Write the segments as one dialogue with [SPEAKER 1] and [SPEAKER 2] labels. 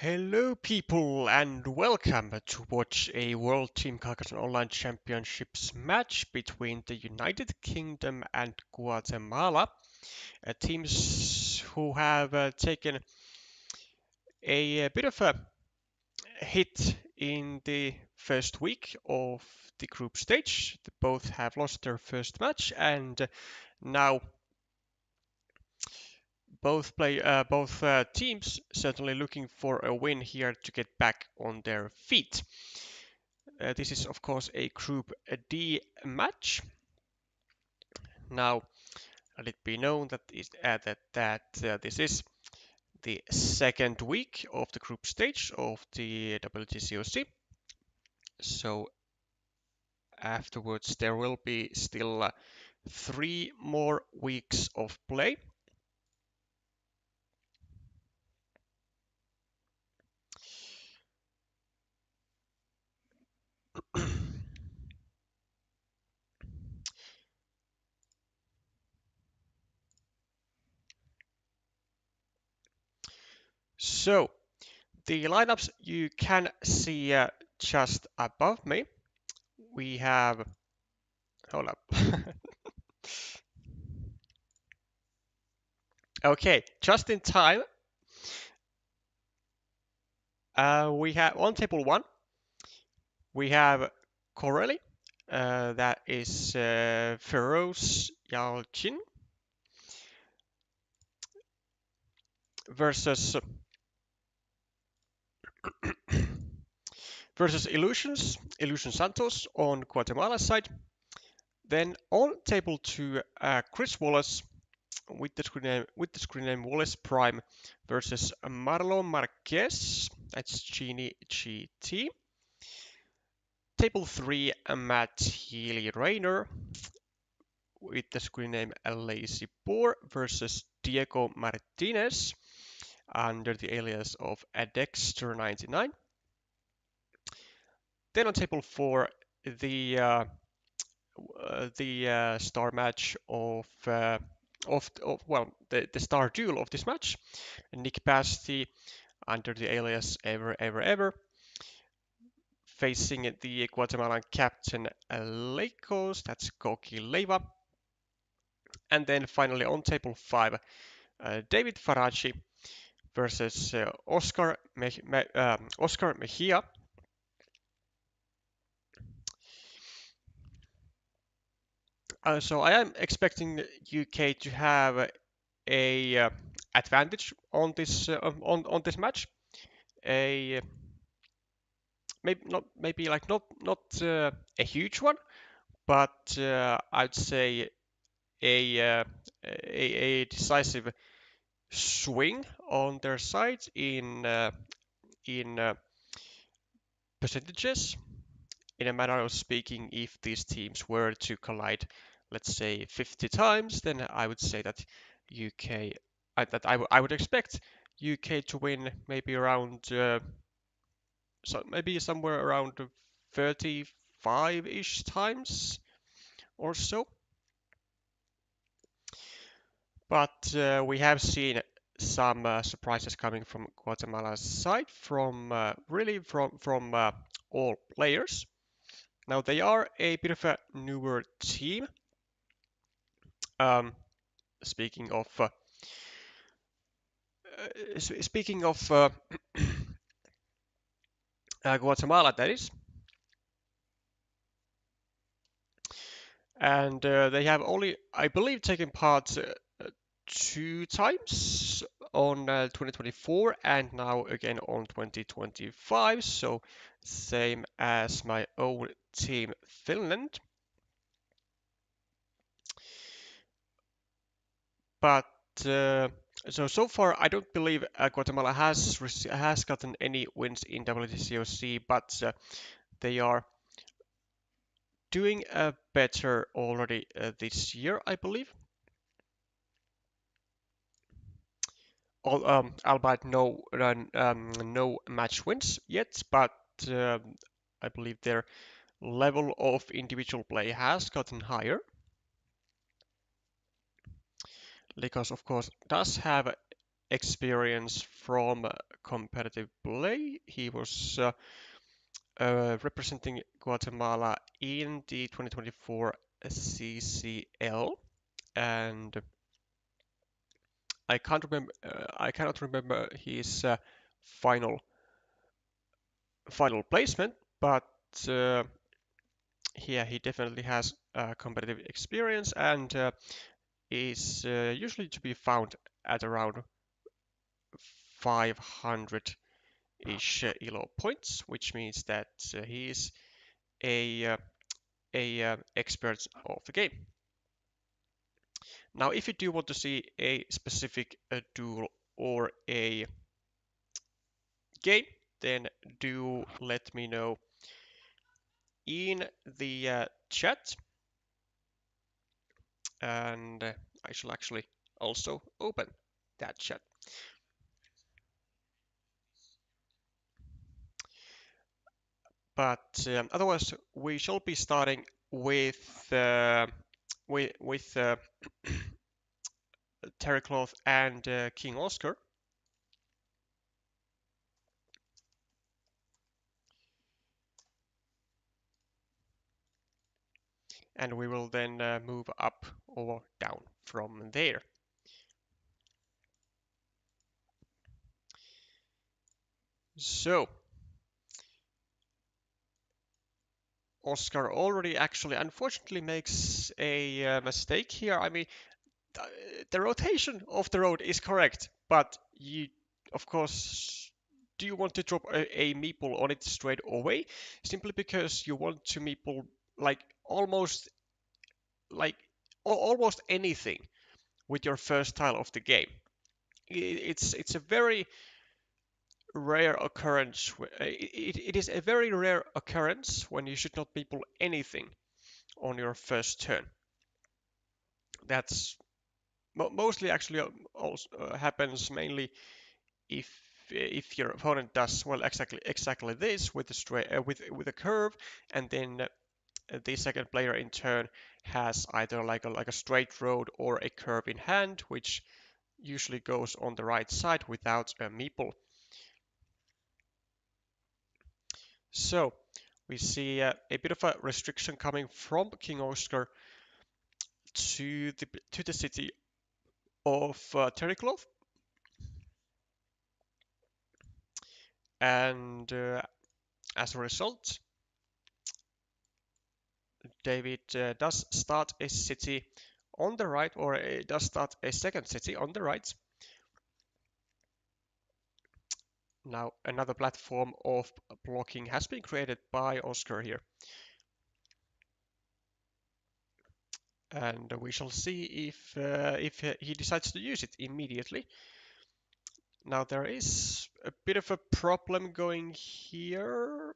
[SPEAKER 1] Hello people and welcome to watch a World Team Carcassonne Online Championships match between the United Kingdom and Guatemala, teams who have taken a bit of a hit in the first week of the group stage. Both have lost their first match and now both teams certainly looking for a win here to get back on their feet. This is of course a Group D match. Now, let it be known that this is the second week of the group stage of the WTCOC. So afterwards there will be still 3 more weeks of play. So the lineups you can see just above me. We have, hold up. Okay, just in time. We have on table 1, we have Corelli, that is Feroz Yalchin versus Illusion Santos on Guatemala side. Then on table 2, Chris Wallace with the screen name wallaceprime versus Marlon Marquez. That's Genie GT. Table 3, Matt Healy-Rainer with the screen name Lazy Boar versus Diego Martinez under the alias of Dexter99. Then on table 4, the star match of the star duel of this match, Nick Basti under the alias evereverever facing the Guatemalan captain Leykos, that's Koki Leiva. And then finally on table 5, David Faraci versus Oscar Mejia. So I am expecting UK to have a advantage on this match. Not a huge one, but I'd say a decisive swing on their side in percentages. In a manner of speaking, if these teams were to collide, let's say 50 times, then I would say that I would expect UK to win maybe around maybe somewhere around 35-ish times or so. But we have seen some surprises coming from Guatemala's side, from all players. Now they are a bit of a newer team. Speaking of Guatemala, that is, and they have only, I believe, taken part 2 times on 2024 and now again on 2025. So same as my own team, Finland. But so far, I don't believe Guatemala has gotten any wins in WTCOC, but they are doing better already this year, I believe. Albeit no match wins yet, but I believe their level of individual play has gotten higher. Leykos, of course, does have experience from competitive play. He was representing Guatemala in the 2024 CCL, and I cannot remember his final final placement, but uh, yeah, he definitely has competitive experience and is usually to be found at around 500-ish elo points, which means that he is a expert of the game. Now, if you do want to see a specific duel or a game, then do let me know in the chat, and I shall actually also open that chat. But otherwise, we shall be starting with with Terrycloth and King Oscar. And we will then move up or down from there. So, Oscar already actually unfortunately makes a mistake here. I mean, the rotation of the road is correct, but you, of course, do you want to drop a meeple on it straight away? Simply because you want to meeple like almost like almost anything with your first tile of the game. It's a very rare occurrence. It is a very rare occurrence when you should not meeple anything on your first turn. That's mostly actually also happens mainly if if your opponent does well exactly this with a straight with a curve, and then the second player in turn has either like a straight road or a curve in hand, which usually goes on the right side without a meeple. So we see a bit of a restriction coming from King Oscar to the city of Terrycloth, and as a result, David does start a city on the right, or does start a second city on the right. Now another platform of blocking has been created by Oscar here, and we shall see if he decides to use it immediately. Now there is a bit of a problem going here,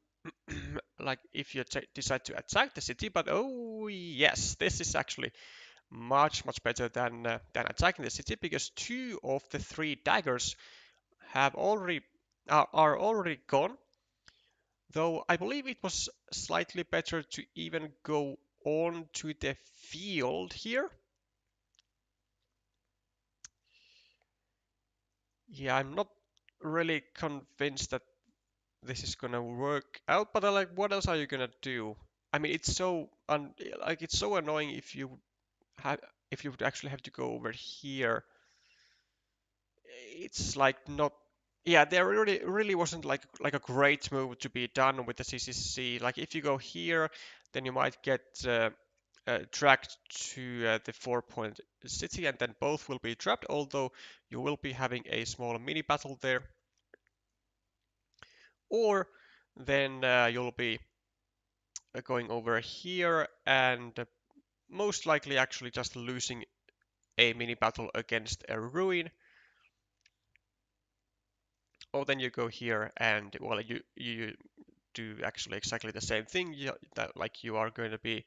[SPEAKER 1] like if you decide to attack the city, but oh yes, this is actually much better than attacking the city, because two of the three daggers have already are already gone. Though I believe it was slightly better to even go on to the field here. Yeah, I'm not really convinced that this is gonna work out, but like, what else are you gonna do? I mean, it's so like it's so annoying had if you would actually have to go over here. It's like not. Yeah, there really wasn't like a great move to be done with the CCC. Like if you go here, then you might get tracked to the 4-point city, and then both will be trapped. Although you will be having a small mini battle there, or then you'll be going over here and most likely actually just losing a mini battle against a ruin. Or then you go here and well you do actually exactly the same thing. That like you are going to be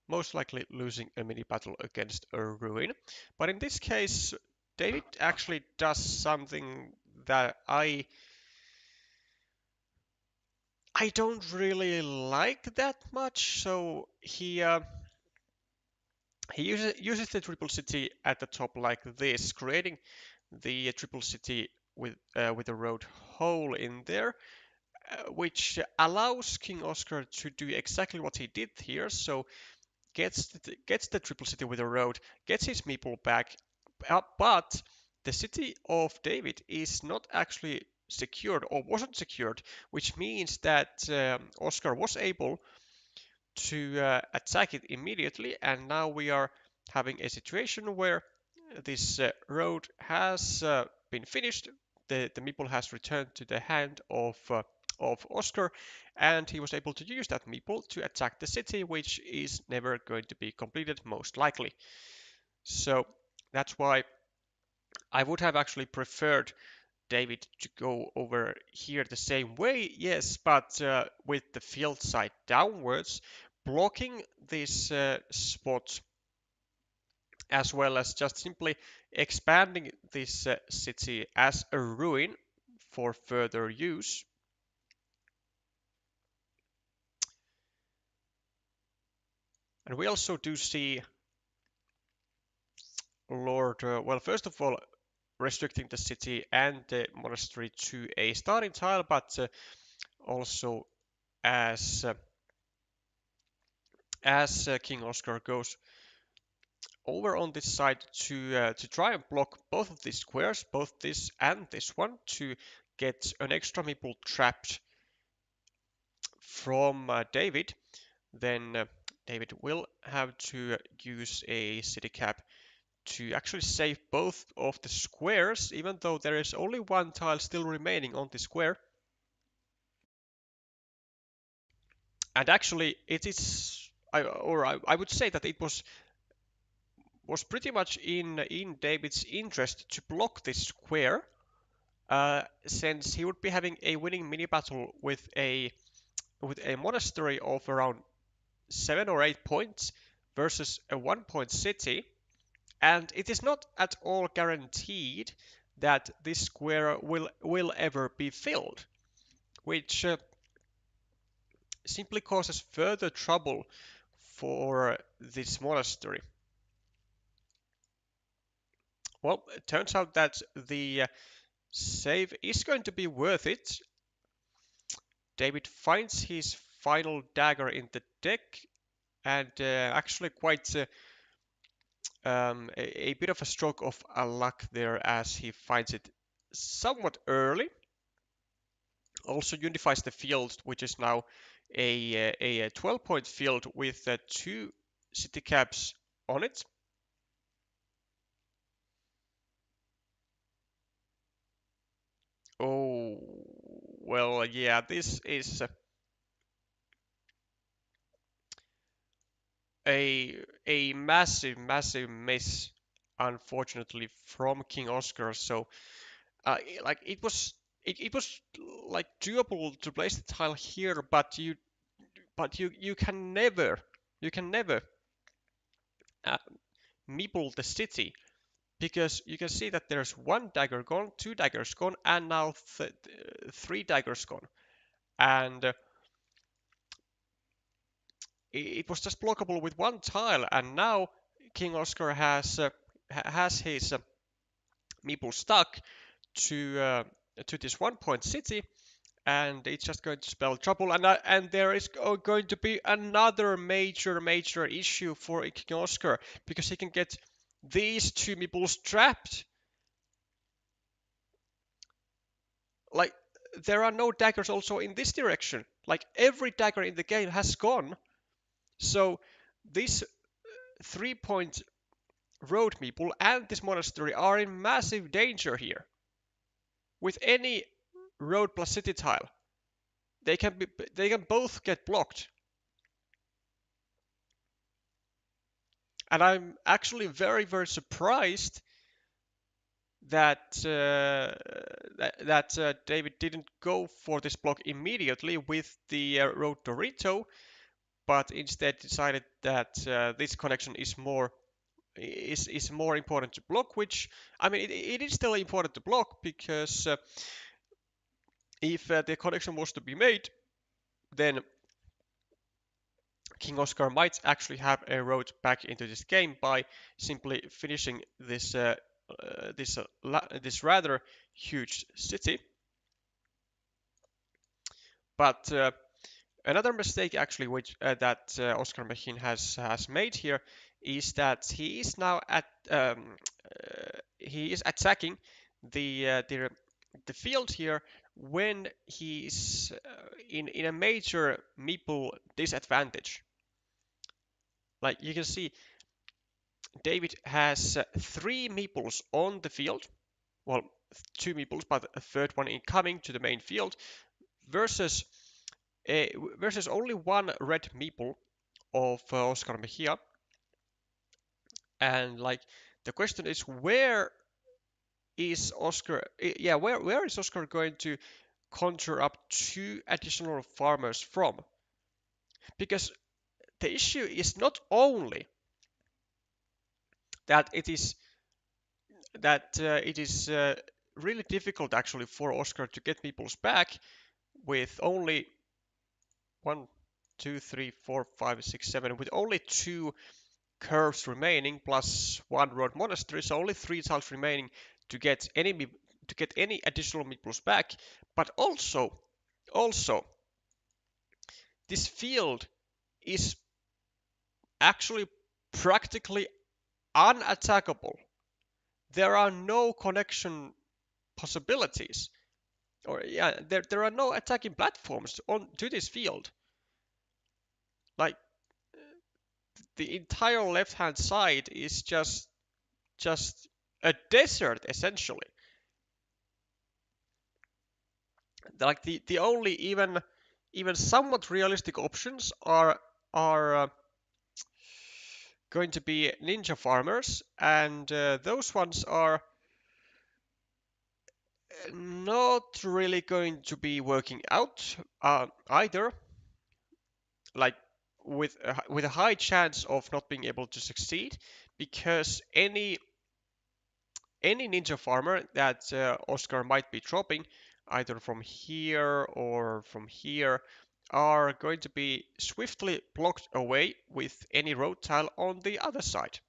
[SPEAKER 1] most likely losing a mini battle against a ruin. But in this case, David actually does something that I don't really like that much. So he uses the triple city at the top like this, creating the triple city with a road hole in there, which allows King Oscar to do exactly what he did here. So gets the triple city with a road, gets his meeple back, but the city of David is not actually secured or wasn't secured, which means that Oscar was able to attack it immediately, and now we are having a situation where this road has been finished. The meeple has returned to the hand of Oscar, and he was able to use that meeple to attack the city, which is never going to be completed, most likely. So that's why I would have actually preferred David to go over here the same way, yes, but with the field side downwards, blocking this spot, as well as just simply expanding this city as a ruin for further use. And we also do see Lord, well, first of all, restricting the city and the monastery to a starting tile, but also as King Oscar goes over on this side to try and block both of these squares, both this and this one, to get an extra meeple trapped from David, then David will have to use a city cap to actually save both of the squares, even though there is only one tile still remaining on the square. And actually, it is, I would say that it was pretty much in David's interest to block this square, since he would be having a winning mini battle with a monastery of around 7 or 8 points versus a 1 point city, and it is not at all guaranteed that this square will ever be filled, which simply causes further trouble for this monastery. Well, it turns out that the save is going to be worth it. David finds his final dagger in the deck, and actually quite a bit of a stroke of luck there, as he finds it somewhat early. Also unifies the field, which is now a 12-point field with 2 city caps on it. Oh, well, yeah, this is a massive miss, unfortunately, from King Oscar. So like it was like doable to place the tile here, but you can never uh, meeple the city, because you can see that there's 1 dagger gone, 2 daggers gone, and now 3 daggers gone, and it was just blockable with 1 tile, and now King Oscar has his meeple stuck to this 1 point city, and it's just going to spell trouble. And there is going to be another major issue for King Oscar, because he can get these 2 meeples trapped. Like, there are no daggers also in this direction. Like, every dagger in the game has gone. So this 3 point road meeple and this monastery are in massive danger here. With any road plus city tile, they can both get blocked. And I'm actually very surprised that David didn't go for this block immediately with the Road Dorito, but instead decided that this connection is more important to block. Which, I mean, it is still important to block, because if the connection was to be made, then King Oscar might actually have a road back into this game by simply finishing this this rather huge city. But another mistake actually which that Oscar Mechin has made here is that he is now he is attacking the field here when he's in a major meeple disadvantage. Like you can see, David has 3 meeples on the field. Well, 2 meeples, but a third one incoming to the main field versus versus only 1 red meeple of Oscar Mejia. And like the question is, where is Oscar? Yeah, where is Oscar going to conjure up 2 additional farmers from? Because the issue is not only that it is really difficult actually for Oscar to get meeples back with only 1, 2, 3, 4, 5, 6, 7, with only 2 curves remaining plus 1 road monastery, so only 3 tiles remaining to get any additional meeples back. But also this field is actually practically unattackable. There are no connection possibilities, or yeah, there are no attacking platforms on to this field. Like the entire left-hand side is just a desert essentially. Like the only even somewhat realistic options are going to be ninja farmers, and those ones are not really going to be working out either. Like with a high chance of not being able to succeed, because any ninja farmer that Oscar might be dropping, either from here or from here, are going to be swiftly blocked away with any road tile on the other side.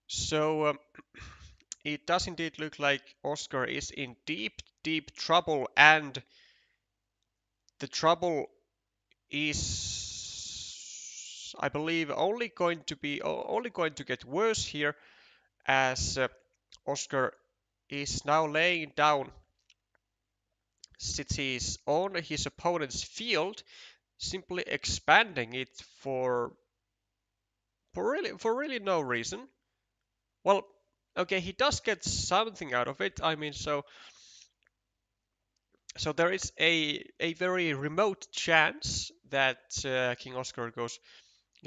[SPEAKER 1] So it does indeed look like Oscar is in deep trouble, and the trouble is, I believe, only going to get worse here, as Oscar is now laying down cities on his opponent's field, simply expanding it for really no reason. Well, okay, he does get something out of it. I mean, so there is a very remote chance that King Oscar goes,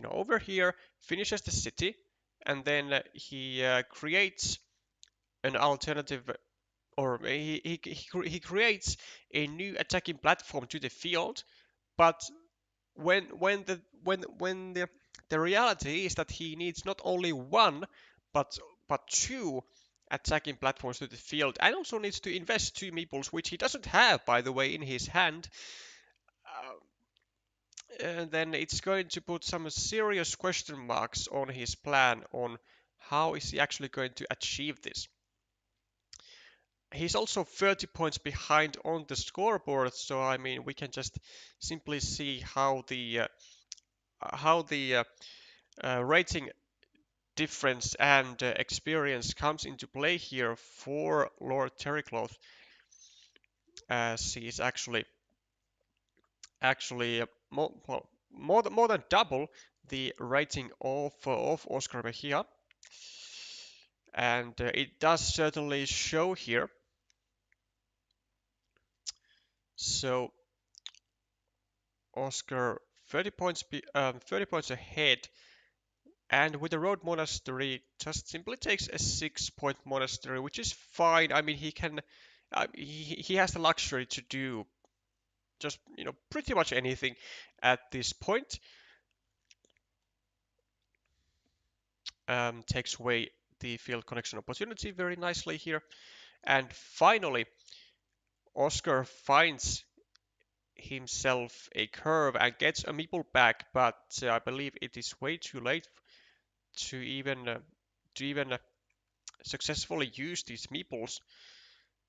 [SPEAKER 1] over here, finishes the city, and then he creates an alternative, or he creates a new attacking platform to the field. But when the reality is that he needs not only one but 2 attacking platforms to the field, and also needs to invest 2 meeples, which he doesn't have, by the way, in his hand. And then it's going to put some serious question marks on his plan on how is he actually going to achieve this. He's also 30 points behind on the scoreboard, so I mean we can just simply see how the rating difference and experience comes into play here for Lord Terrycloth, as he is actually more than double the rating of Oscar Mejia, and it does certainly show here. So Oscar 30 points ahead, and with the road monastery just simply takes a 6-point monastery, which is fine. I mean, he has the luxury to do just pretty much anything at this point. Takes away the field connection opportunity very nicely here, and finally Oscar finds himself a curve and gets a meeple back, but I believe it is way too late to even to even successfully use these meeples.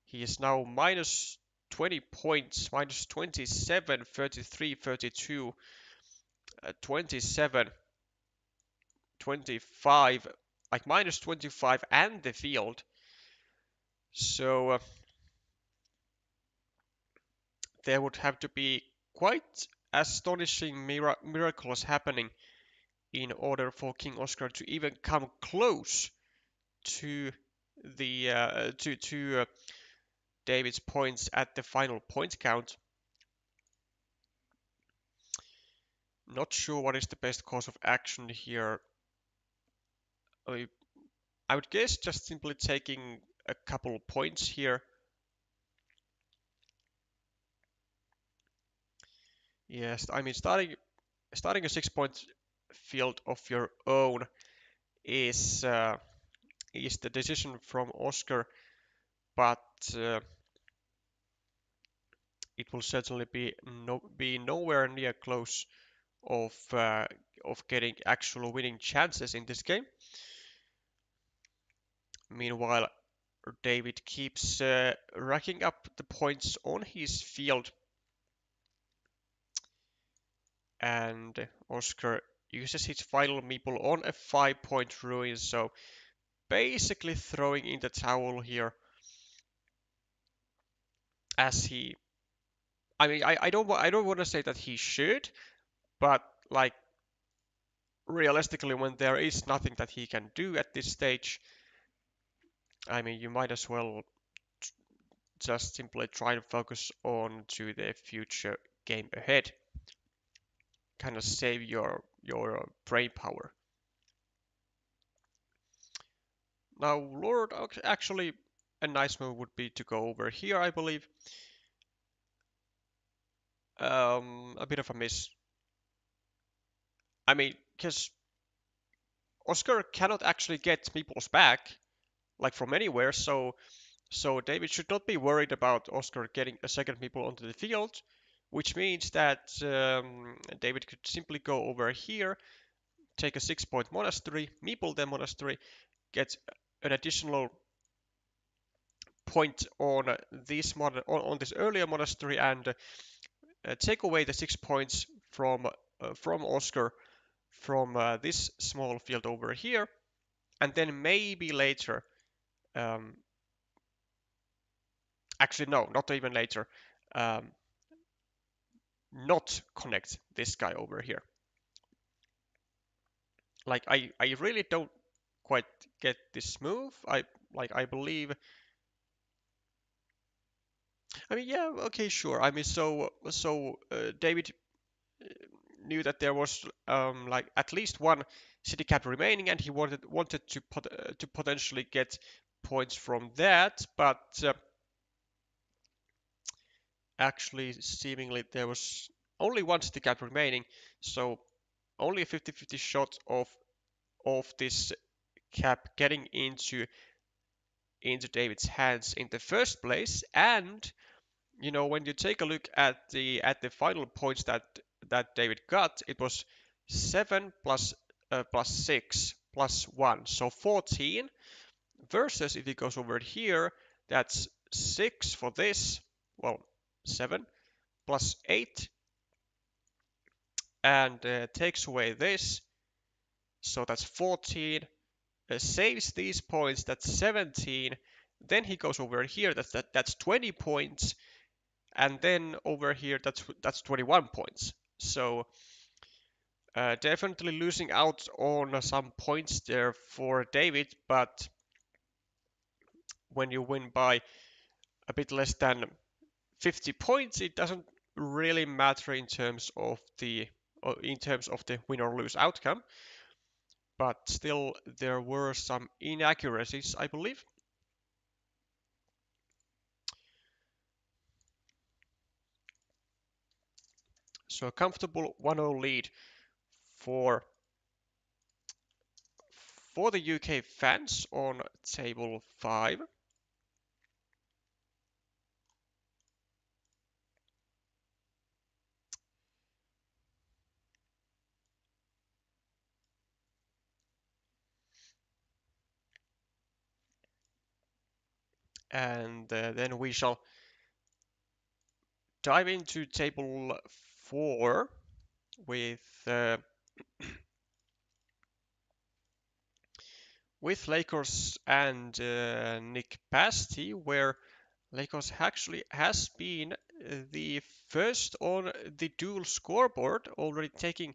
[SPEAKER 1] He is now minus 20 points, minus 27, 33, 32, 27, 25, like minus 25 and the field. So there would have to be quite astonishing miracles happening in order for King Oscar to even come close to the to David's points at the final point count. Not sure what is the best course of action here. I would guess just simply taking a couple of points here. Yes, I mean starting a 6-point field of your own is the decision from Oscar, but it will certainly be nowhere near close of getting actual winning chances in this game. Meanwhile, David keeps racking up the points on his field, and Oscar uses his final meeple on a 5-point ruin, so basically throwing in the towel here. As he, I mean, I don't want to say that he should, but like realistically, when there is nothing that he can do at this stage, I mean, you might as well just simply try to focus on to the future game ahead. Kind of save your brain power. Now, Lord, actually, a nice move would be to go over here, I believe. A bit of a miss. I mean, because Oscar cannot actually get meeples back, like from anywhere, so David should not be worried about Oscar getting a second meeple onto the field, which means that David could simply go over here, take a 6-point monastery, meeple the monastery, get an additional point on this earlier monastery, and take away the 6 points from Oscar from this small field over here, and then maybe later, actually no, not even later, not connect this guy over here. Like I really don't quite get this move. I believe. I mean, yeah, okay, sure. I mean, David knew that there was like at least one city cap remaining, and he wanted to potentially get points from that, but actually, seemingly there was only one city cap remaining, so only a 50-50 shot of this cap getting into David's hands in the first place. And you know, when you take a look at the final points that David got, it was 7 plus 6 plus 1, so 14. Versus if he goes over here, that's 6 for this. Well, 7 plus 8, and takes away this, so that's 14. Saves these points, that's 17. Then he goes over here, that's 20 points, and then over here that's 21 points. So definitely losing out on some points there for David, but when you win by a bit less than 50 points, it doesn't really matter in terms of the win or lose outcome. But still, there were some inaccuracies, I believe. So a comfortable 1-0 lead for the UK fans on table 5. And then we shall dive into table 4 with Leykos and Nick Pasty, where Leykos actually has been the first on the dual scoreboard, already taking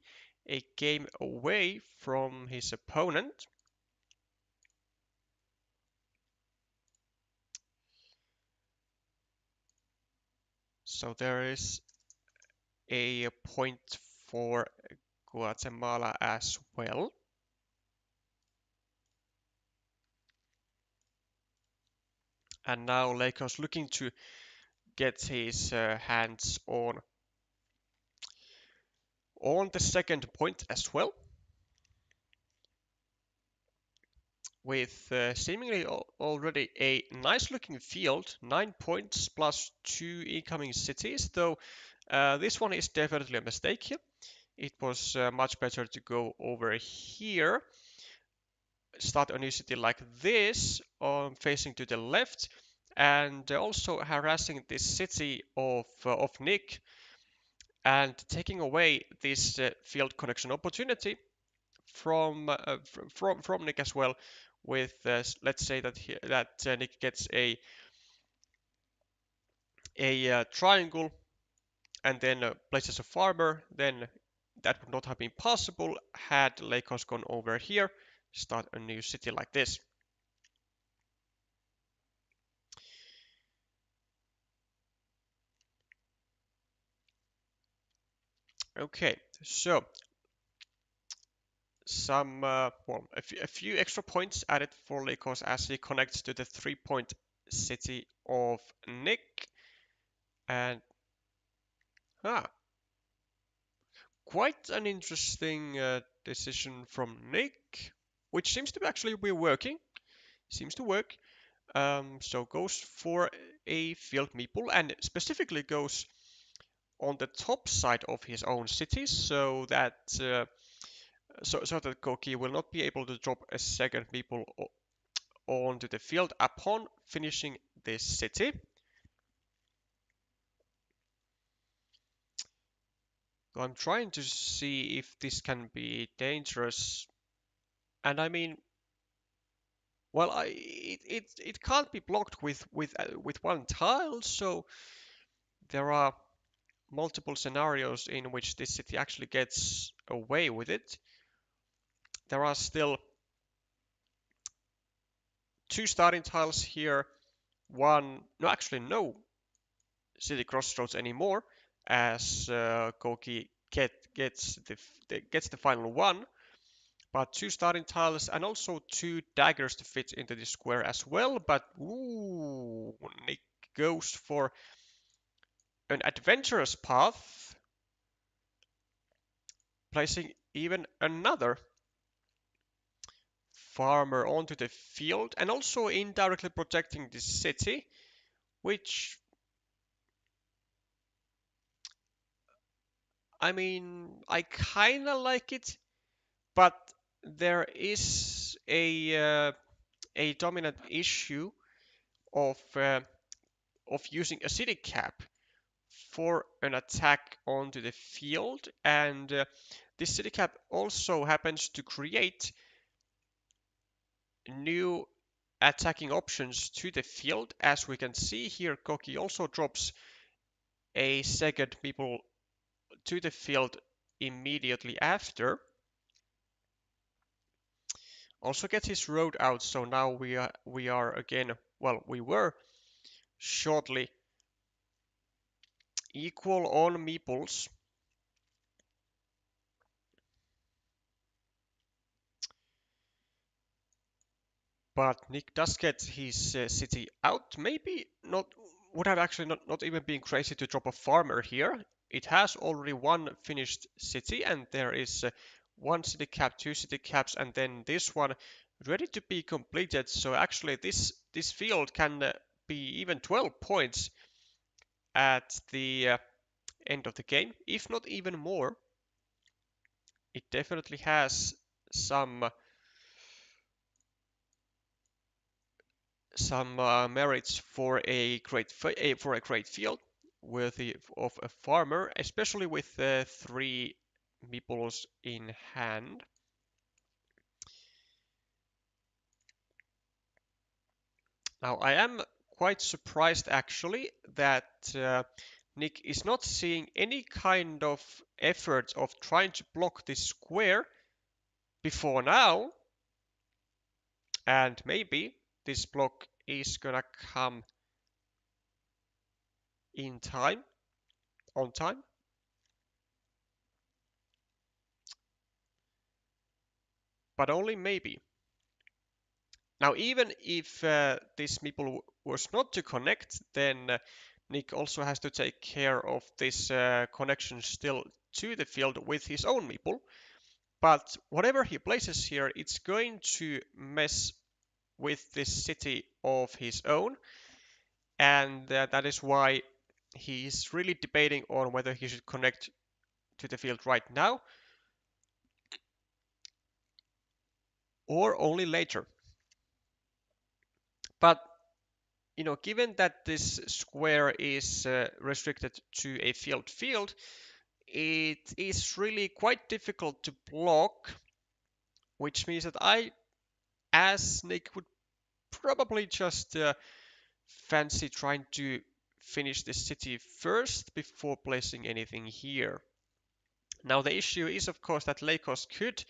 [SPEAKER 1] a game away from his opponent. So there is a point for Guatemala as well. And now Leykos looking to get his hands on the second point as well, with seemingly already a nice looking field, 9 points plus 2 incoming cities, though this one is definitely a mistake here. It was much better to go over here, start a new city like this, facing to the left, and also harassing this city of Nick, and taking away this field connection opportunity from Nick as well. With let's say that Nick gets a triangle and then places a farmer, then that would not have been possible had Leykos gone over here, start a new city like this. Okay, so some well, a few extra points added for Leykos as he connects to the 3-point city of Nick, and quite an interesting decision from Nick, which seems to actually be working. Seems to work. So goes for a field meeple and specifically goes on the top side of his own city, so that so that Koki will not be able to drop a second meeple onto the field upon finishing this city. So I'm trying to see if this can be dangerous, and I mean, well, it can't be blocked with one tile, so there are multiple scenarios in which this city actually gets away with it. There are still 2 starting tiles here, no city crossroads anymore, as Koki gets the final one, but 2 starting tiles and also 2 daggers to fit into the square as well. But ooh, Nick goes for an adventurous path, placing even another farmer onto the field and also indirectly protecting the city, which, I mean, I kind of like it, but there is a dominant issue of using a city cap for an attack onto the field, and this city cap also happens to create new attacking options to the field. As we can see here, Koki also drops a second meeple to the field immediately after. Also gets his road out, so now we are again, well, we were shortly equal on meeples. But Nick does get his city out. Maybe not, would have actually not even been crazy to drop a farmer here. It has already one finished city, and there is 1 city cap, 2 city caps, and then this one ready to be completed. So actually this field can be even 12 points at the end of the game, if not even more. It definitely has some some merits for a great field worthy of a farmer, especially with 3 meeples in hand. Now I am quite surprised actually that Nick is not seeing any kind of effort of trying to block this square before now, and maybe this block is gonna come in time, on time. But only maybe. Now, even if this meeple was not to connect, then Nick also has to take care of this connection still to the field with his own meeple. But whatever he places here, it's going to mess with this city of his own. And that is why he's really debating on whether he should connect to the field right now or only later. But given that this square is restricted to a field, it is really quite difficult to block, which means that I, as Nick, would probably just fancy trying to finish this city first before placing anything here. Now the issue is of course that Leykos could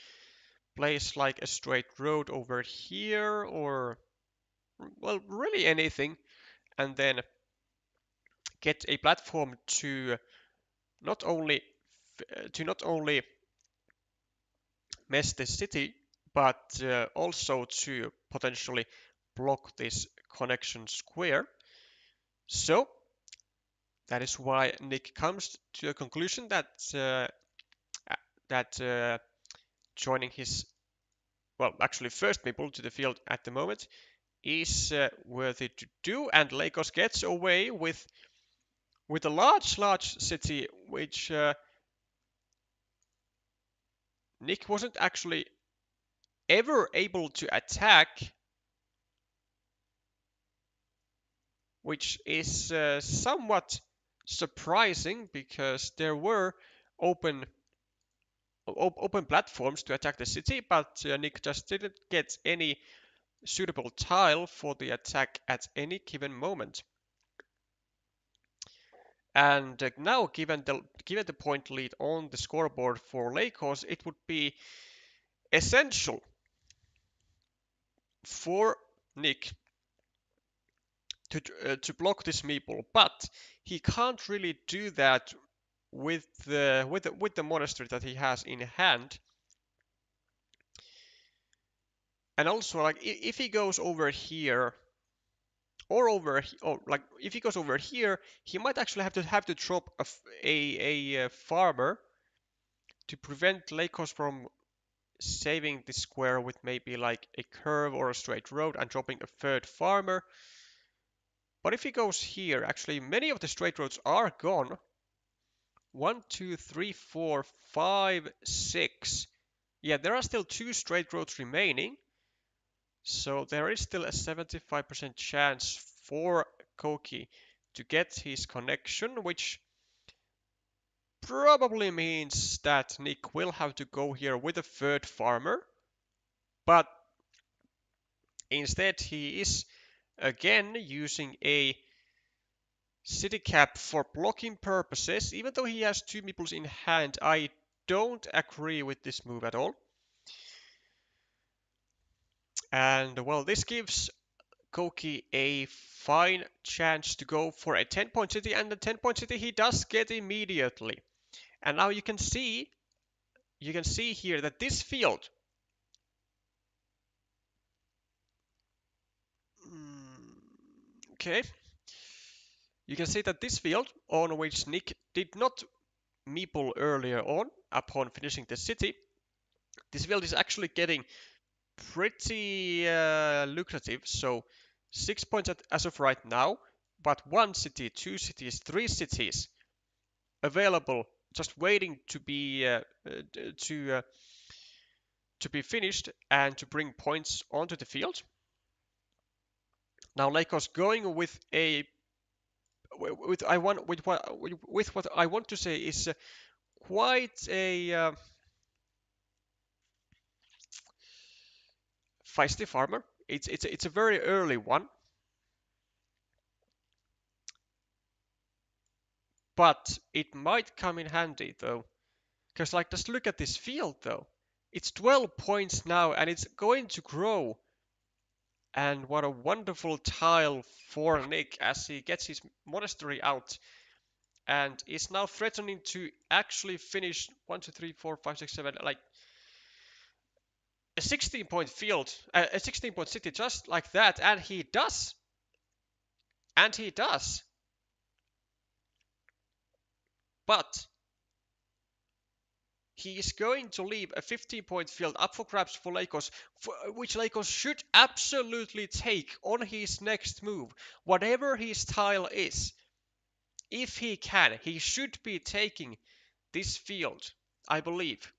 [SPEAKER 1] place like a straight road over here, or well, really anything, and then get a platform to not only mess the city, but also to potentially block this connection square. So that is why Nick comes to a conclusion that joining his, well, actually first meeple to the field at the moment is worthy to do, and Leykos gets away with a large city, which Nick wasn't actually ever able to attack, which is somewhat surprising because there were open platforms to attack the city, but Nick just didn't get any suitable tile for the attack at any given moment. And now, given the point lead on the scoreboard for Leykos, it would be essential for Nick to block this meeple, but he can't really do that with the monastery that he has in hand. And also, like, if he goes over here, or like if he goes over here, he might actually have to drop a farmer to prevent Leykos from saving the square with maybe like a curve or a straight road and dropping a third farmer. But if he goes here, actually many of the straight roads are gone. 1, 2, 3, 4, 5, 6. Yeah, there are still 2 straight roads remaining. So there is still a 75% chance for Koki to get his connection, which probably means that Nick will have to go here with a third farmer. But instead he is again using a city cap for blocking purposes. Even though he has 2 meeples in hand, I don't agree with this move at all. And well, this gives Koki a fine chance to go for a 10-point city, and the 10-point city he does get immediately. And now you can see here that this field okay, you can see that this field on which Nick did not meeple earlier on upon finishing the city, this field is actually getting pretty lucrative. So 6 points as of right now, but 1 city, 2 cities, 3 cities available, just waiting to be finished and to bring points onto the field. Now Leykos going with a with what I want to say is quite a feisty farmer. It's a very early one, but it might come in handy though. Because like just look at this field though. It's 12 points now and it's going to grow. And what a wonderful tile for Nick as he gets his monastery out and is now threatening to actually finish 1, 2, 3, 4, 5, 6, 7, like a 16-point field, a 16-point city just like that. And he does. And he does. But he is going to leave a 15-point field up for grabs for Leykos, which Leykos should absolutely take on his next move. Whatever his tile is, if he can, he should be taking this field, I believe.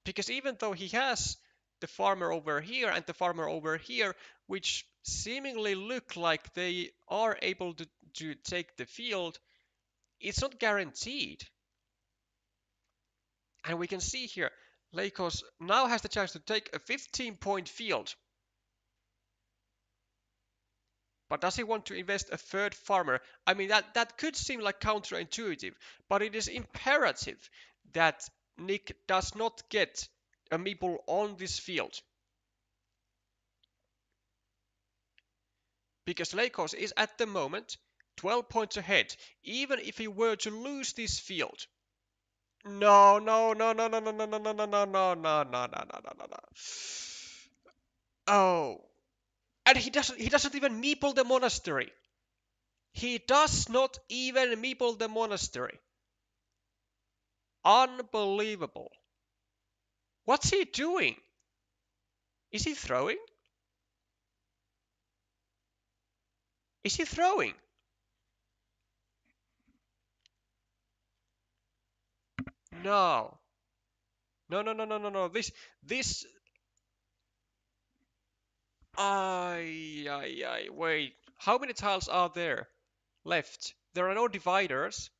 [SPEAKER 1] Because even though he has the farmer over here and the farmer over here, which seemingly look like they are able to take the field, it's not guaranteed. And we can see here, Leykos now has the chance to take a 15-point field. But does he want to invest a third farmer? I mean, that could seem like counterintuitive, but it is imperative that Nick does not get a meeple on this field. Because Leykos is at the moment 12 points ahead, even if he were to lose this field. No, no, no, no, no, no, no, no, no, no, no, no, no, no, no, no, no, no. Oh. And he doesn't even meeple the monastery. He does not even meeple the monastery. Unbelievable. What's he doing? Is he throwing? Is he throwing? No. No, no, no, no, no, no. This. Wait. How many tiles are there left? There are no dividers.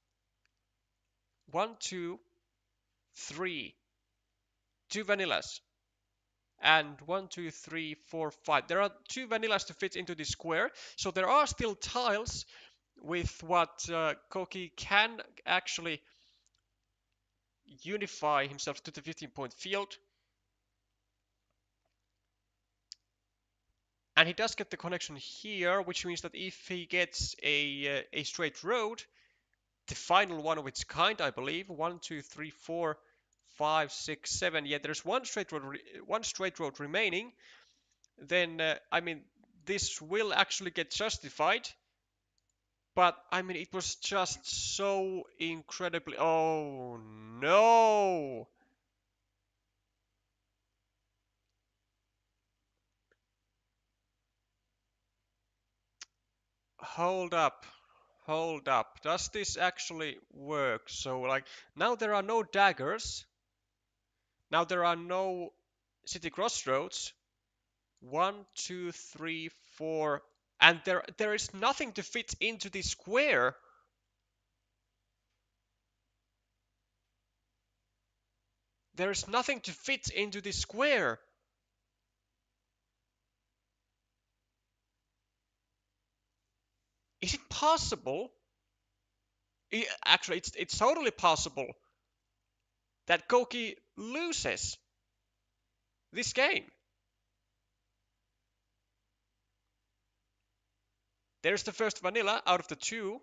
[SPEAKER 1] 1, 2, 3. 2 vanillas. And 1, 2, 3, 4, 5. There are 2 vanillas to fit into this square. So there are still tiles with what Koki can actually unify himself to the 15-point field. And he does get the connection here, which means that if he gets a straight road, the final one of its kind, I believe, 1, 2, 3, 4, 5, 6, 7. Yeah, there's one straight road remaining. Then I mean, this will actually get justified. But I mean, it was just so incredibly. Oh no! Hold up. Hold up. Does this actually work? So, like, now there are no daggers. Now there are no city crossroads. 1, 2, 3, 4. And there is nothing to fit into the square. There is nothing to fit into the square. Is it possible? Actually, it's totally possible that Koki loses this game. There's the first vanilla out of the 2.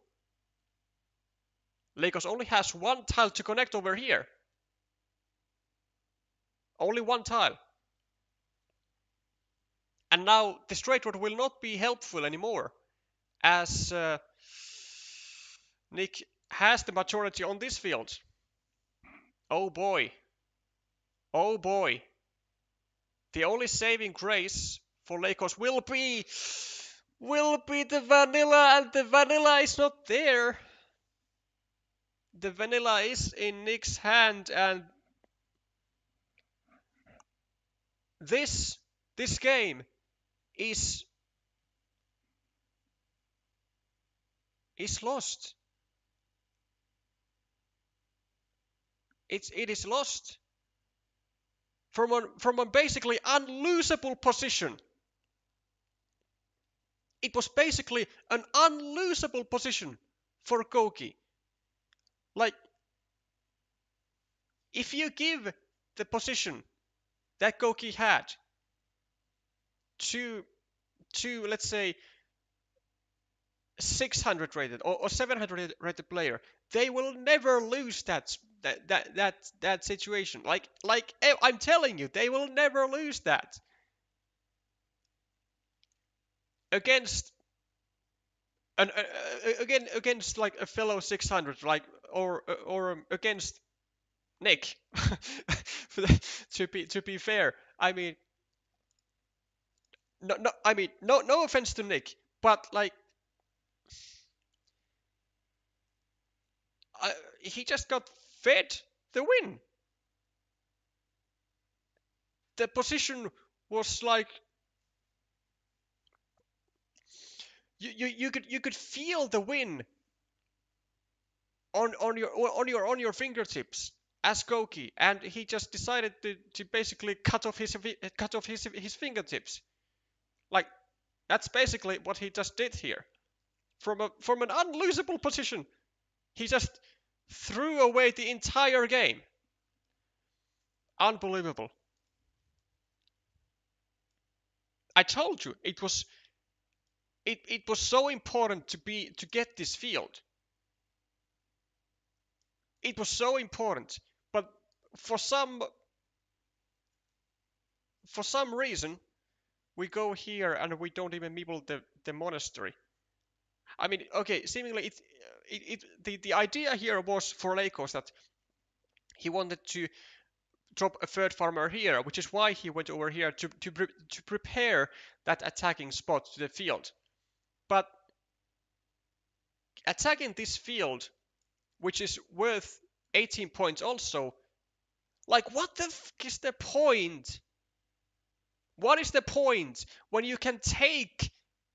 [SPEAKER 1] Leykos only has 1 tile to connect over here. Only 1 tile. And now the straight road will not be helpful anymore, as Nick has the majority on this field. Oh boy. Oh boy. The only saving grace for Leykos will be the vanilla, and the vanilla is not there. The vanilla is in Nick's hand, and this game is is lost. It is lost from a basically unlosable position. It was basically an unlosable position for Koki. Like, if you give the position that Koki had to let's say 600 rated or 700 rated player, they will never lose that situation. Like I'm telling you, they will never lose that against against like a fellow 600, like or against Nick. To be fair, I mean, no offense to Nick, but like he just got fed the win. The position was like you could feel the win on your fingertips as Koki, and he just decided to basically cut off his fingertips. Like, that's basically what he just did here. From an unlosable position, he just threw away the entire game. Unbelievable. I told you it was so important to get this field. It was so important, but for some for some reason we go here and we don't even meeple the monastery. I mean, okay, seemingly the idea here was for Leykos that he wanted to drop a third farmer here, which is why he went over here to prepare that attacking spot to the field. But attacking this field, which is worth 18 points also, like, what the fuck is the point? What is the point when you can take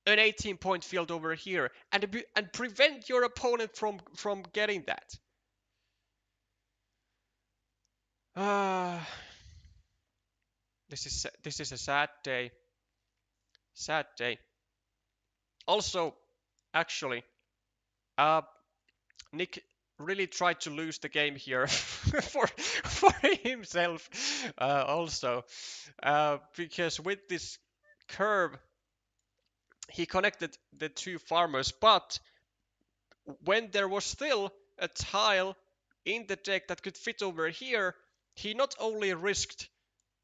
[SPEAKER 1] an 18-point field over here and prevent your opponent from getting that? This is a sad day. Sad day. Also, actually, uh, Nick really tried to lose the game here for himself. Also, because with this curve, he connected the two farmers, but when there was still a tile in the deck that could fit over here, he not only risked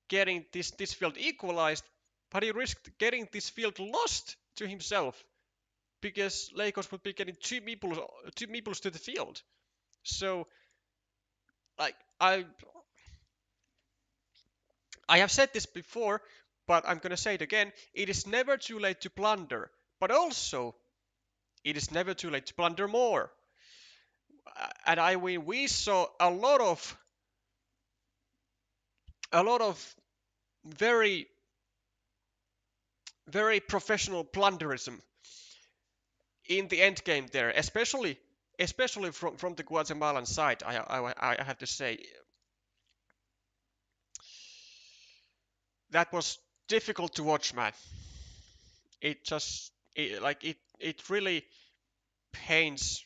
[SPEAKER 1] getting this field equalized, but he risked getting this field lost to himself, because Leykos would be getting two meeples to the field. So, like, I have said this before, but I'm gonna say it again. It is never too late to plunder, but also it is never too late to plunder more. And I mean, we saw a lot of very very professional plunderism in the end game there, especially from the Guatemalan side. I have to say that was difficult to watch, man. It just it really pains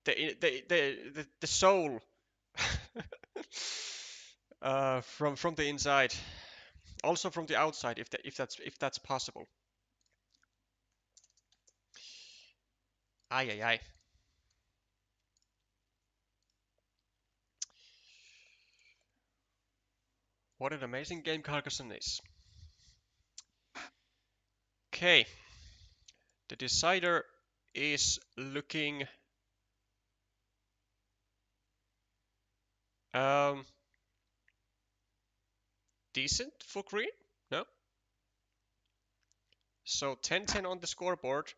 [SPEAKER 1] the soul from the inside, also from the outside, if that's possible. Ay ay ay. What an amazing game Carcassonne is. Okay, the decider is looking decent for green. No, so 10-10 on the scoreboard.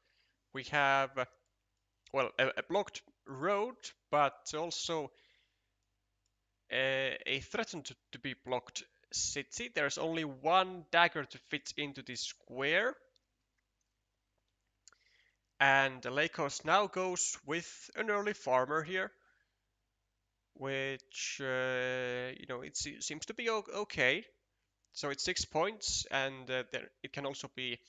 [SPEAKER 1] We have well a blocked road, but also a threatened to be blocked city. There's only one dagger to fit into this square. And Leykos now goes with an early farmer here, which, it seems to be okay. So it's 6 points, and it can also be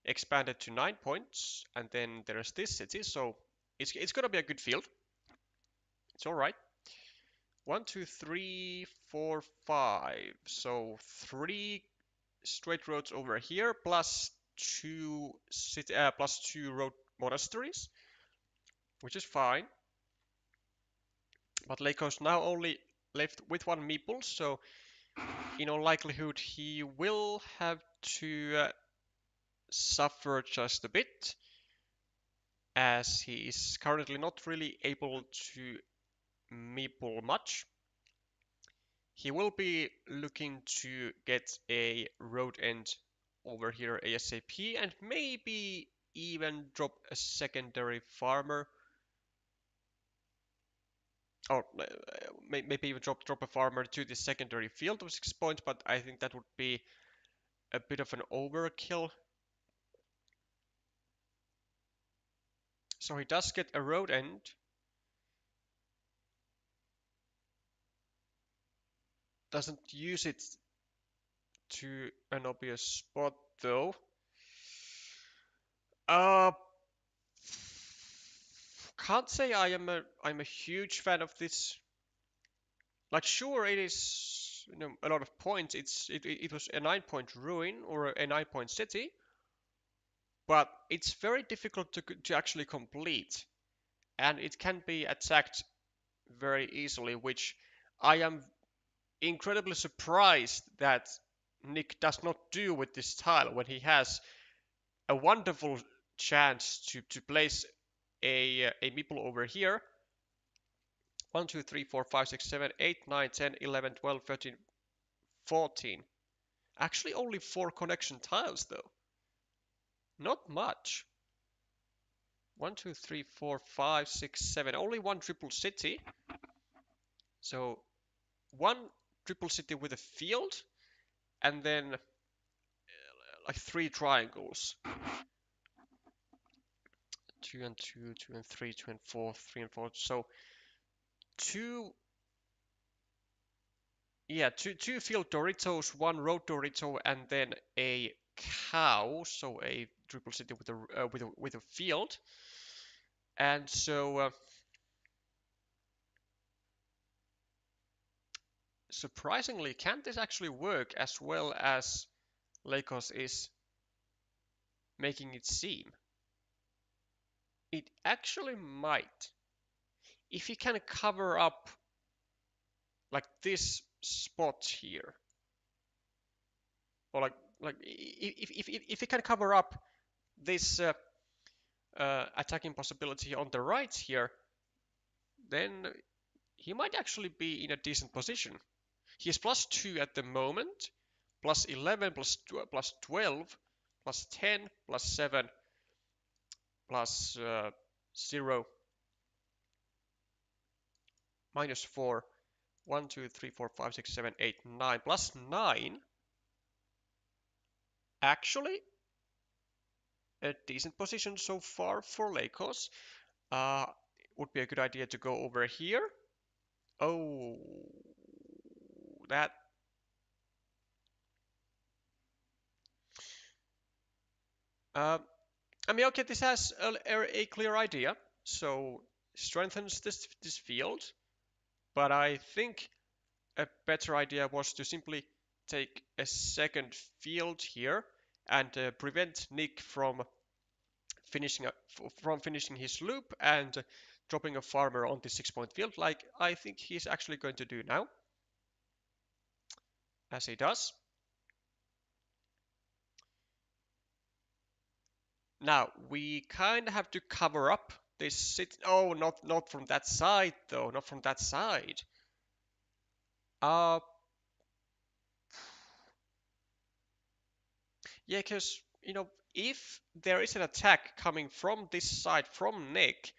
[SPEAKER 1] expanded to 9 points. And then there's this city, so it's gonna be a good field. It's all right. 1, 2, 3, 4, 5. So 3 straight roads over here, plus plus 2 road monasteries, which is fine. But Leykos now only left with 1 meeple, so in all likelihood he will have to suffer just a bit, as he is currently not really able to meeple much. He will be looking to get a road end over here ASAP, and maybe even drop a secondary farmer, or maybe even drop a farmer to the secondary field of 6 points, but I think that would be a bit of an overkill. So he does get a road end. Doesn't use it to an obvious spot though. Uh, can't say I'm a huge fan of this. Like, sure, it is, a lot of points. It was a 9-point ruin or a 9-point city, but it's very difficult to actually complete, and it can be attacked very easily, which I am incredibly surprised that Nick does not do with this tile when he has a wonderful chance to place a meeple over here. 1, 2, 3, 4, 5, 6, 7, 8, 9, 10, 11, 12, 13, 14. Actually, only 4 connection tiles though. Not much. 1, 2, 3, 4, 5, 6, 7. Only 1 triple city. So 1 triple city with a field, and then like 3 triangles. 2 and 2, 2 and 3, 2 and 4, 3 and 4. So two, yeah, two field Doritos, 1 road Dorito, and then a cow. So a triple city with a field. And so surprisingly, can this actually work as well as Leykos is making it seem? It actually might. If you can cover up like this spot here, or like if you can cover up this attacking possibility on the right here, then he might actually be in a decent position. He is +2 at the moment, +11, +12, +10, +7, +0, -4, 1, 2, 3, 4, 5, 6, 7, 8, 9, +9. Actually, a decent position so far for Leykos. Uh, would be a good idea to go over here. Oh, that. Uh, I mean, okay, this has a clear idea, so strengthens this field. But I think a better idea was to simply take a second field here and prevent Nick from finishing his loop and dropping a farmer on the 6-point field, like I think he's actually going to do now, as he does. Now we kind of have to cover up this city. Oh, not from that side though, not from that side. Uh, yeah, because if there is an attack coming from this side from Nick,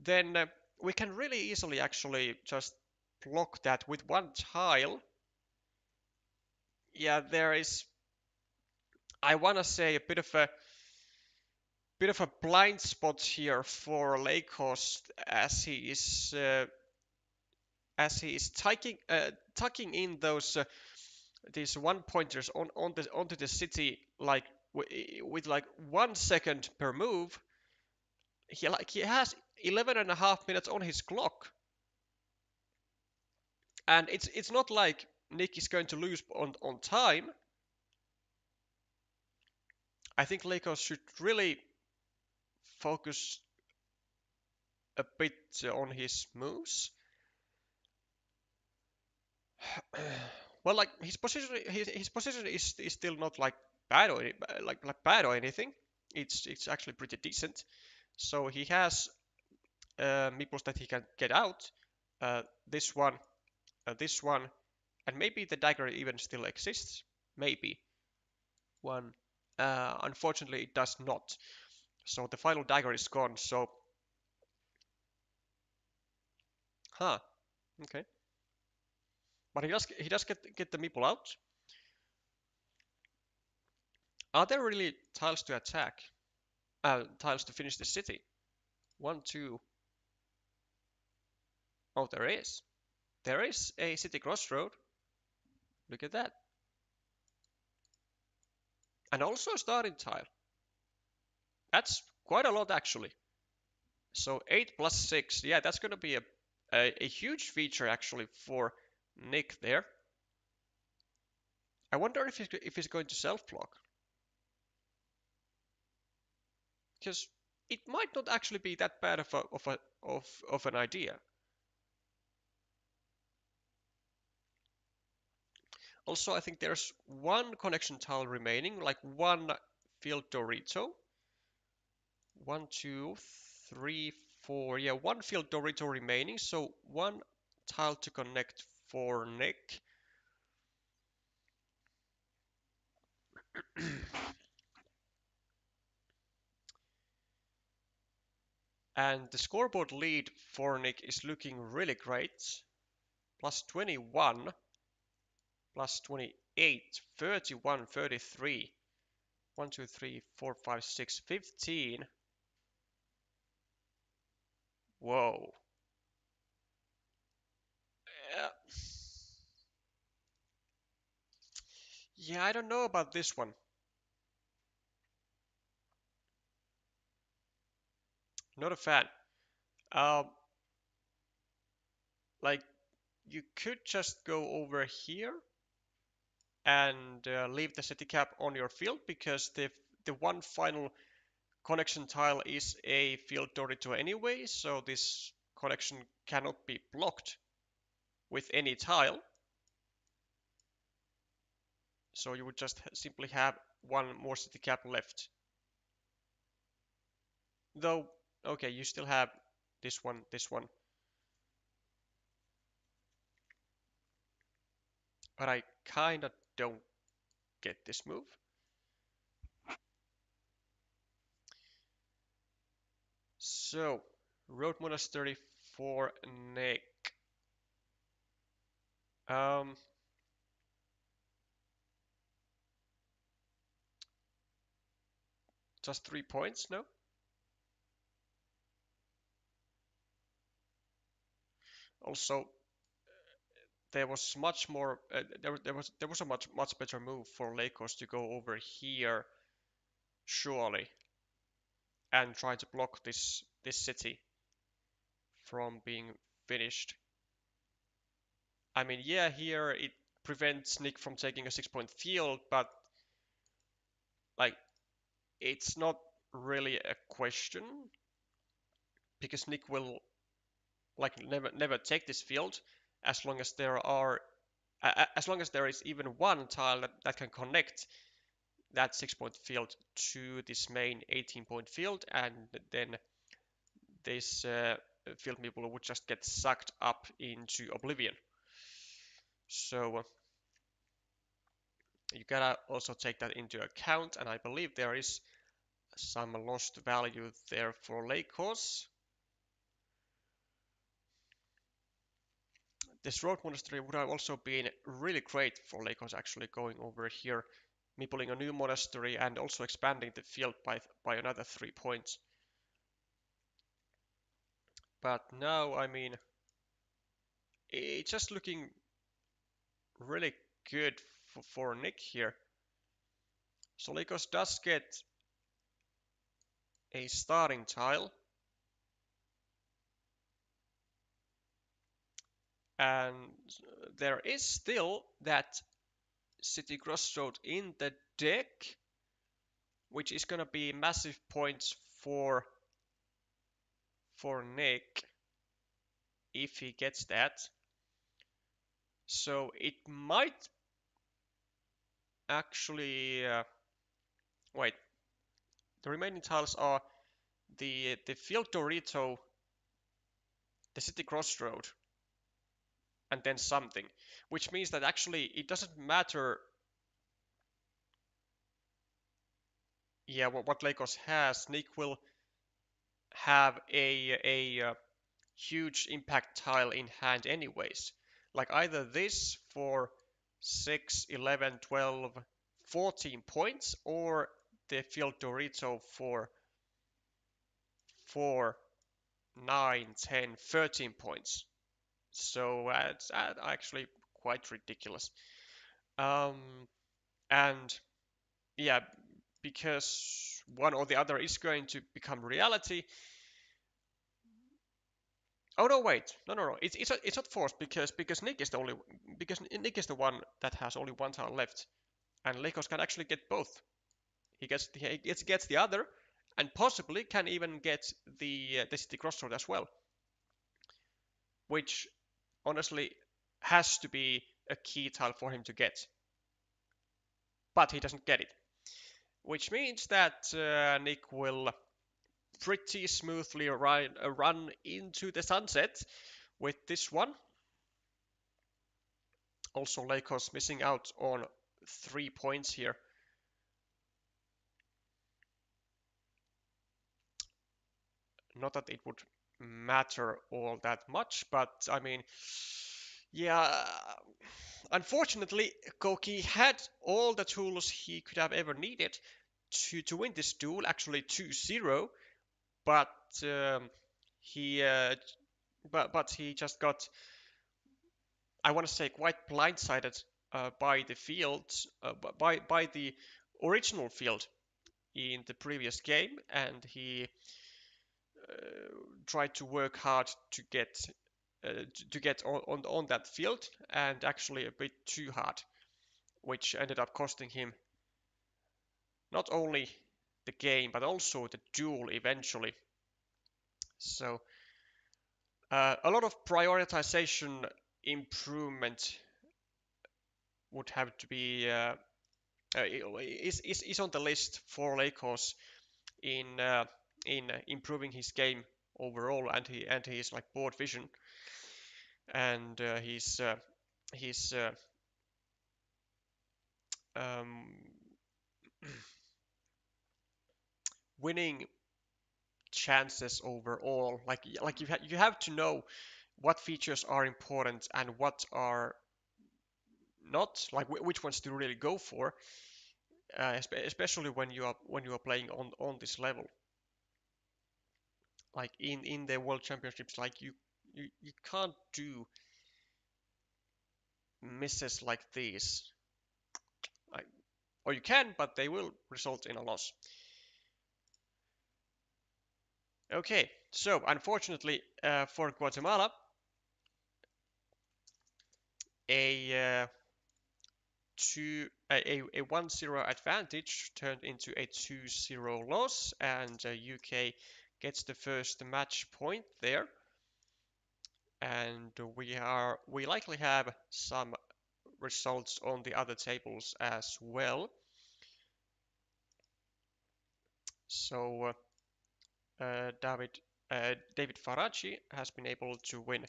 [SPEAKER 1] then we can really easily actually just block that with 1 tile. Yeah, there is, I want to say, a bit of a bit of a blind spot here for Leykos as he is tucking in those these one pointers onto the city like with like 1 second per move. He has 11 and a half minutes on his clock, and it's not like Nick is going to lose on time. I think Leykos should really focus a bit on his moves. Well, like his position is still not like bad or like bad or anything. It's actually pretty decent. So he has meeples that he can get out. This one, this one, and maybe the dagger even still exists. Maybe one. Unfortunately, it does not. So the final dagger is gone. So, huh? Okay. But he does get the meeple out. Are there really tiles to attack? Tiles to finish the city? One, two. Oh, there is. There is a city crossroad. Look at that. And also a starting tile. That's quite a lot actually. So 8 plus 6. Yeah, that's going to be a huge feature actually for Nick there. I wonder if he's going to self-block. Because it might not actually be that bad of an idea. Also, I think there's one connection tile remaining, like one field Dorito. 1, 2, 3, 4. Yeah, one field Dorito remaining. So one tile to connect for Nick. And the scoreboard lead for Nick is looking really great. Plus 21, plus 28, 31, 33. 1, 2, 3, 4, 5, 6, 15. Whoa. Uh, yeah, I don't know about this one. Not a fan. Um, like, you could just go over here and leave the city cap on your field because the one final connection tile is a field Dorito anyway, so this connection cannot be blocked with any tile. So you would just simply have one more city cap left. Though, okay, you still have this one, this one. But I kinda don't get this move. So, Road Monastery for Nick. Um, just 3 points, no? Also, there was much more. There was a much better move for Leykos to go over here, surely, and try to block this city from being finished. I mean, yeah, here it prevents Nick from taking a 6 point field, but like it's not really a question because Nick will like never take this field as long as as long as there is even one tile that can connect that 6 point field to this main 18 point field, and then this field meeple would just get sucked up into oblivion. So you gotta also take that into account, and I believe there is some lost value there for Leykos. This road monastery would have also been really great for Leykos actually going over here. me pulling a new monastery and also expanding the field by another 3 points. But now, I mean, it's just looking really good for Nick here. So Leykos does get a starting tile. And there is still that City Crossroad in the deck, which is gonna be massive points for Nick if he gets that. So it might actually wait. The remaining tiles are the Field Dorito, the City Crossroad, and then something, which means that actually it doesn't matter. Yeah, what Leykos has, Nick will have a huge impact tile in hand anyways. Like either this for 6, 11, 12, 14 points, or the Field Dorito for 4, 9, 10, 13 points. So it's actually quite ridiculous. And yeah, because one or the other is going to become reality. Oh no, wait, no. It's not forced because Nick is the only because Nick is the one that has only one tile left, and Leykos can actually get both. He gets the other, and possibly can even get the City Crossroad as well, which honestly has to be a key tile for him to get, but he doesn't get it, which means that Nick will pretty smoothly run into the sunset with this one. Also, Leykos missing out on 3 points here. Not that it would matter all that much, but I mean, yeah, unfortunately, Koki had all the tools he could have ever needed to win this duel, actually 2-0, but he he just got, I want to say, quite blindsided by the field, by the original field in the previous game, and he tried to work hard to get on that field, and actually a bit too hard, which ended up costing him not only the game but also the duel eventually. So a lot of prioritization improvement would have to be is on the list for Leykos in improving his game overall, and his like board vision and his um, winning chances overall. Like you have to know what features are important and what are not. Like which ones to really go for, especially when you are playing on this level. Like in the World Championships, like you can't do misses like these. Like, or you can, but they will result in a loss. Okay, so unfortunately for Guatemala, a 1-0 advantage turned into a 2-0 loss, and UK gets the first match point there. And we likely have some results on the other tables as well. So David Faraci has been able to win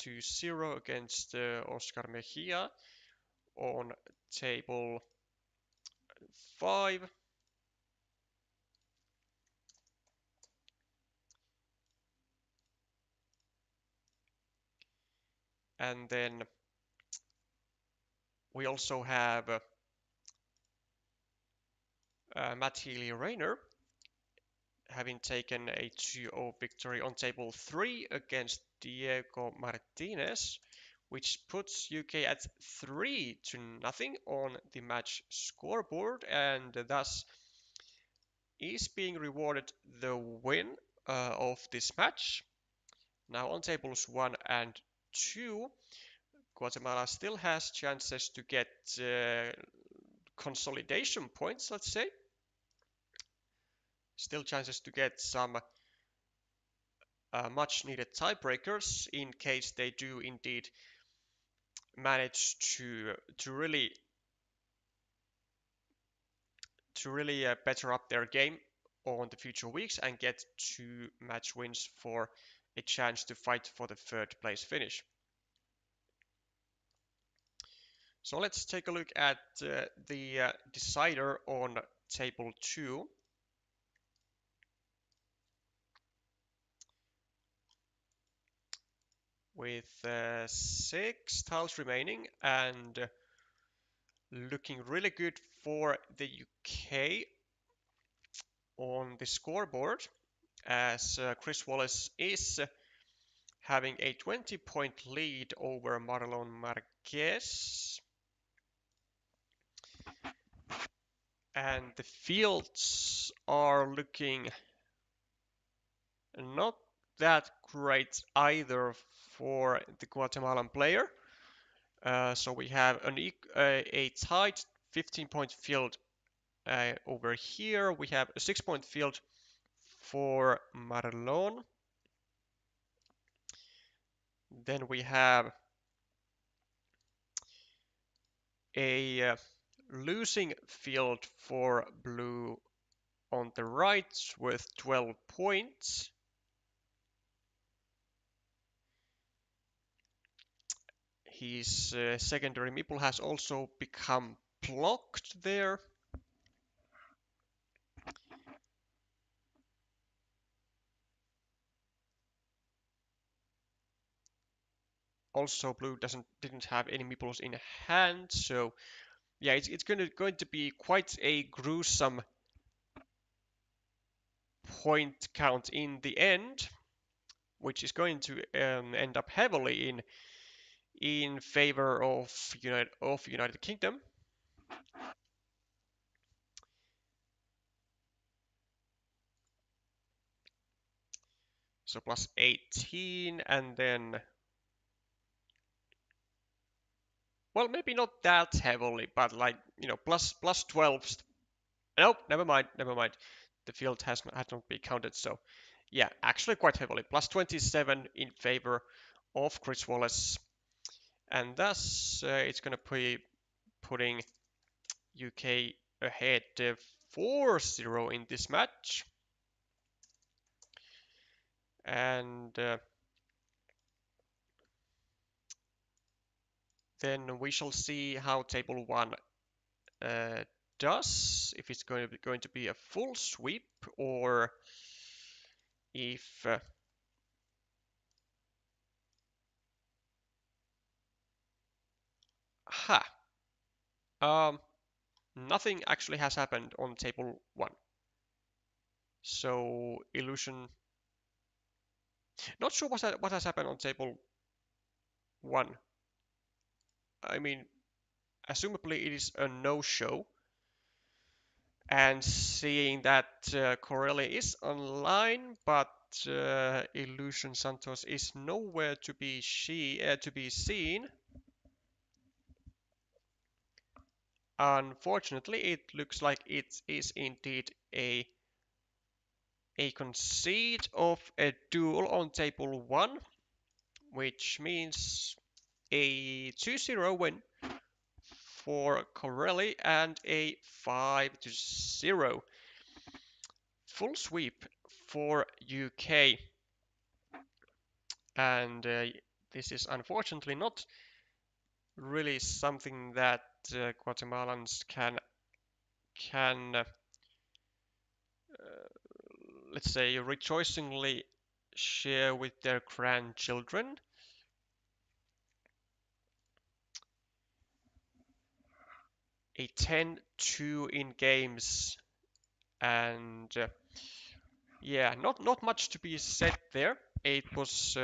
[SPEAKER 1] 2-0 against Oscar Mejia on table 5. And then we also have Matt Healy-Rainer having taken a 2-0 victory on table 3 against Diego Martinez, which puts UK at 3-0 on the match scoreboard, and thus is being rewarded the win of this match. Now on tables 1 and 2, Guatemala still has chances to get consolidation points, let's say. Still chances to get some much needed tiebreakers in case they do indeed manage to really better up their game on the future weeks and get 2 match wins for a chance to fight for the 3rd place finish. So let's take a look at the decider on table 2. With 6 tiles remaining and looking really good for the UK on the scoreboard, as Chris Wallace is having a 20-point lead over Marlon Marquez. And the fields are looking not that great either for the Guatemalan player. So we have a tight 15-point field over here. We have a 6-point field for Marlon. Then we have a losing field for blue on the right with 12 points. His secondary meeple has also become blocked there. Also, blue didn't have any meeples in hand, so yeah, it's going to be quite a gruesome point count in the end, which is going to end up heavily in favor of United Kingdom. So plus 18, and then, well, maybe not that heavily, but like, plus 12. Nope, never mind. The field has not been counted, so yeah, actually quite heavily. Plus 27 in favor of Chris Wallace, and thus it's going to be putting UK ahead 4-0 in this match. And then we shall see how table 1 does, if it's going to be a full sweep or if nothing actually has happened on table 1. So illusion, not sure what has happened on table 1. I mean, assumably it is a no-show. And seeing that Corelli is online, but Illusion Santos is nowhere to be seen. Unfortunately, it looks like it is indeed a concede of a duel on table 1, which means a 2-0 win for Corelli and a 5-0 full sweep for UK. And this is unfortunately not really something that Guatemalans can let's say rejoicingly share with their grandchildren. A 10-2 in games and yeah, not much to be said there. It was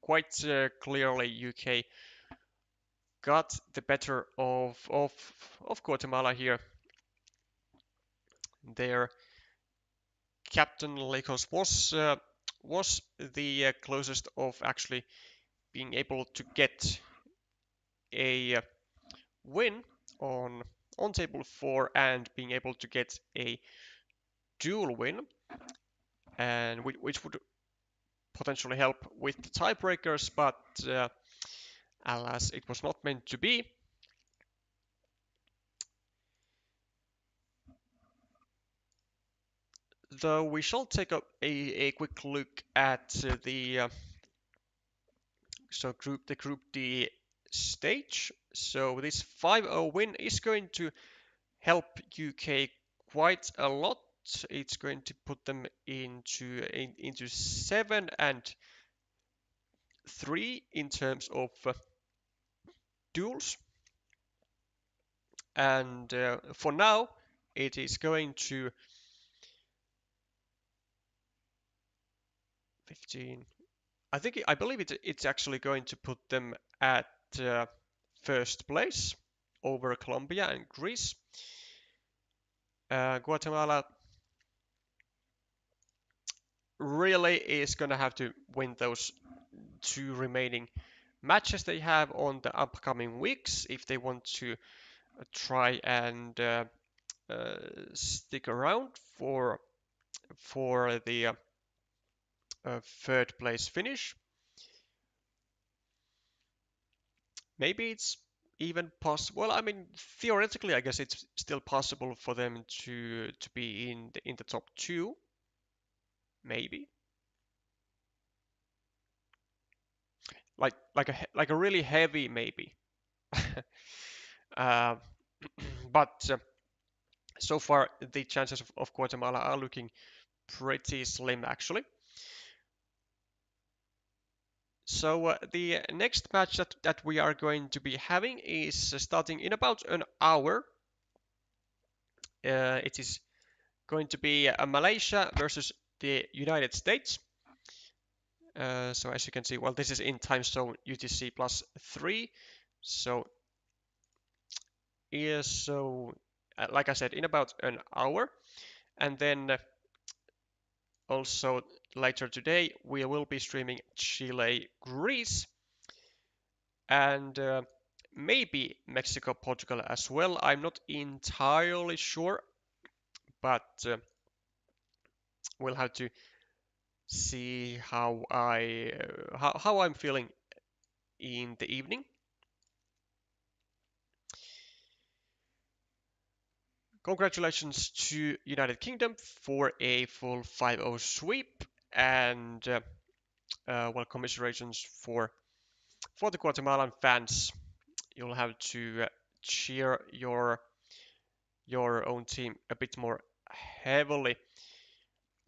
[SPEAKER 1] quite clearly UK got the better of Guatemala here. Their captain Leykos was the closest of actually being able to get a win on table 4 and being able to get a dual win, and which would potentially help with the tiebreakers, but alas, it was not meant to be. Though we shall take a quick look at the Group D stage. So this 5-0 win is going to help UK quite a lot. It's going to put them into 7-3 in terms of duels, and for now it is going to 15. I believe it's actually going to put them at first place over Colombia and Greece. Guatemala really is going to have to win those 2 remaining matches they have on the upcoming weeks if they want to try and stick around for the 3rd place finish. Maybe it's even possible. Well, I mean, theoretically, I guess it's still possible for them to be in the top 2, maybe. Like a really heavy maybe. uh, but so far the chances of Guatemala are looking pretty slim actually. So the next match that we are going to be having is starting in about an hour. It is going to be Malaysia versus the United States. So as you can see, well, this is in time zone UTC +3. So yeah, so like I said, in about an hour, and then also later today we will be streaming Chile, Greece, and maybe Mexico, Portugal as well. I'm not entirely sure, but we'll have to see how I'm feeling in the evening. Congratulations to United Kingdom for a full 5-0 sweep, and well, commiserations for the Guatemalan fans. You'll have to cheer your own team a bit more heavily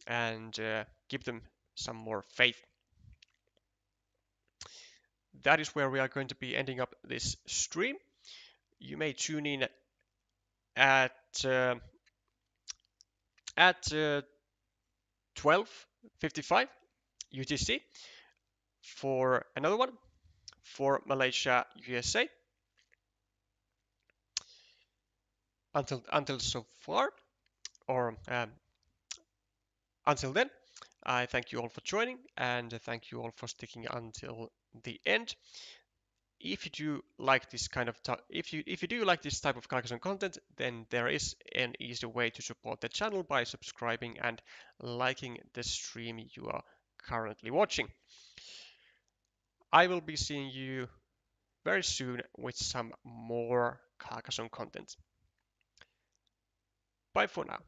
[SPEAKER 1] and give them some more faith. That is where we are going to be ending up this stream. You may tune in at uh, at 12:55 UTC for another one for Malaysia USA. Until so far, or until then, I thank you all for joining and thank you all for sticking until the end. If you do like this kind of if you do like this type of Carcassonne content, then there is an easy way to support the channel by subscribing and liking the stream you are currently watching. I will be seeing you very soon with some more Carcassonne content. Bye for now.